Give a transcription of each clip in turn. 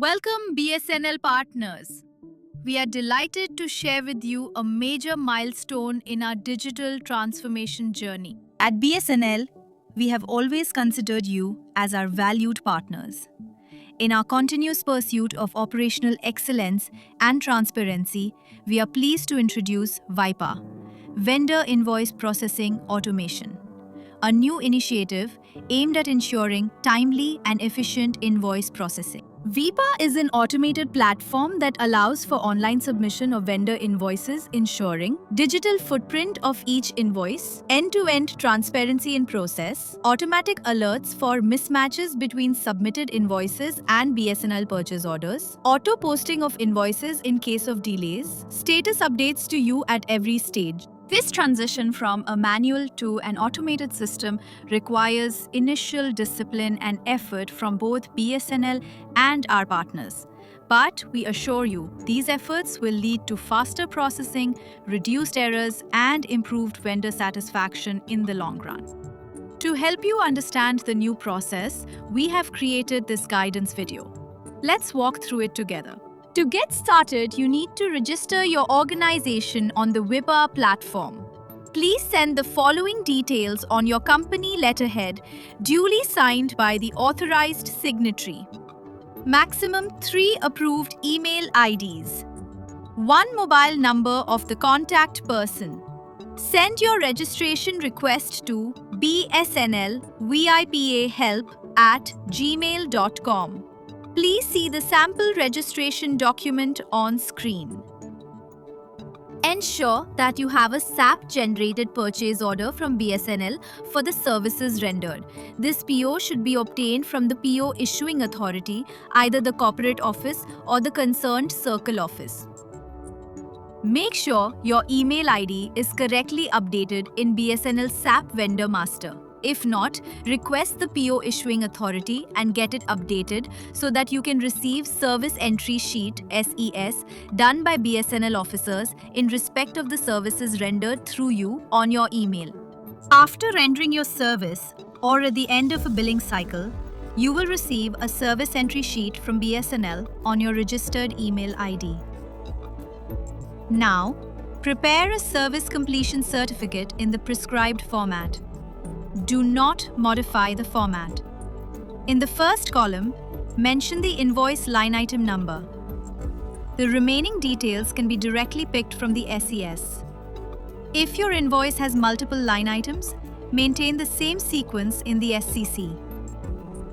Welcome, BSNL partners. We are delighted to share with you a major milestone in our digital transformation journey. At BSNL, we have always considered you as our valued partners. In our continuous pursuit of operational excellence and transparency, we are pleased to introduce VIPA, Vendor Invoice Processing Automation, a new initiative aimed at ensuring timely and efficient invoice processing. VIPA is an automated platform that allows for online submission of vendor invoices, ensuring digital footprint of each invoice, end-to-end transparency in process, automatic alerts for mismatches between submitted invoices and BSNL purchase orders, auto-posting of invoices in case of delays, status updates to you at every stage. This transition from a manual to an automated system requires initial discipline and effort from both BSNL and our partners. But we assure you, these efforts will lead to faster processing, reduced errors, and improved vendor satisfaction in the long run. To help you understand the new process, we have created this guidance video. Let's walk through it together. To get started, you need to register your organization on the VIPA platform. Please send the following details on your company letterhead, duly signed by the authorized signatory. Maximum 3 approved email IDs. 1 mobile number of the contact person. Send your registration request to bsnlvipahelp@gmail.com. Please see the sample registration document on screen. Ensure that you have a SAP-generated purchase order from BSNL for the services rendered. This PO should be obtained from the PO issuing authority, either the corporate office or the concerned circle office. Make sure your email ID is correctly updated in BSNL SAP Vendor Master. If not, request the PO issuing authority and get it updated so that you can receive Service Entry Sheet (SES) done by BSNL officers in respect of the services rendered through you on your email. After rendering your service or at the end of a billing cycle, you will receive a Service Entry Sheet from BSNL on your registered email ID. Now, prepare a Service Completion Certificate in the prescribed format. Do not modify the format. In the first column, mention the invoice line item number. The remaining details can be directly picked from the SES. If your invoice has multiple line items, maintain the same sequence in the SCC.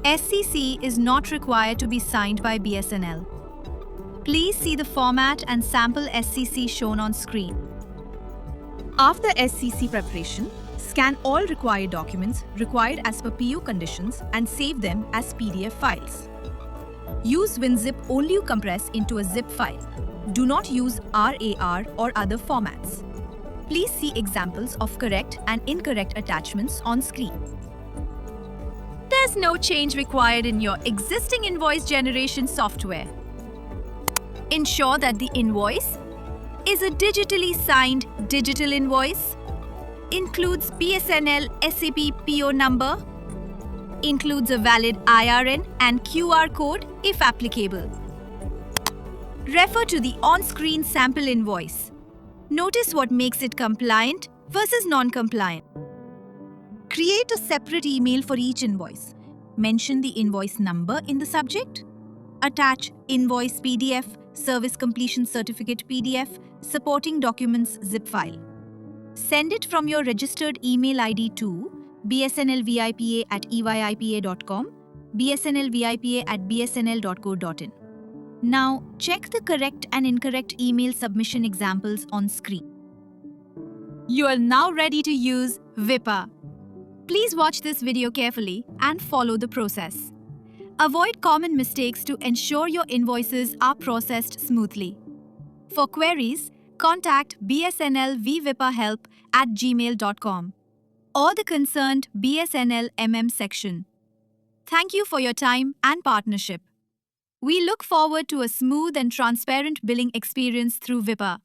SCC is not required to be signed by BSNL. Please see the format and sample SCC shown on screen. After SCC preparation, scan all required documents required as per PO conditions and save them as PDF files. Use WinZip only to compress into a zip file. Do not use RAR or other formats. Please see examples of correct and incorrect attachments on screen. There's no change required in your existing invoice generation software. Ensure that the invoice is a digitally signed digital invoice, includes BSNL SAP PO number, includes a valid IRN and QR code if applicable. Refer to the on-screen sample invoice. Notice what makes it compliant versus non-compliant. Create a separate email for each invoice. Mention the invoice number in the subject. Attach invoice PDF, Service Completion Certificate PDF, supporting documents zip file. Send it from your registered email ID to bsnlvipa@eyipa.com, bsnlvipa@bsnl.co.in. Now, check the correct and incorrect email submission examples on screen. You are now ready to use VIPA. Please watch this video carefully and follow the process. Avoid common mistakes to ensure your invoices are processed smoothly. For queries, contact bsnlvipahelp@gmail.com or the concerned BSNL section. Thank you for your time and partnership. We look forward to a smooth and transparent billing experience through VIPA.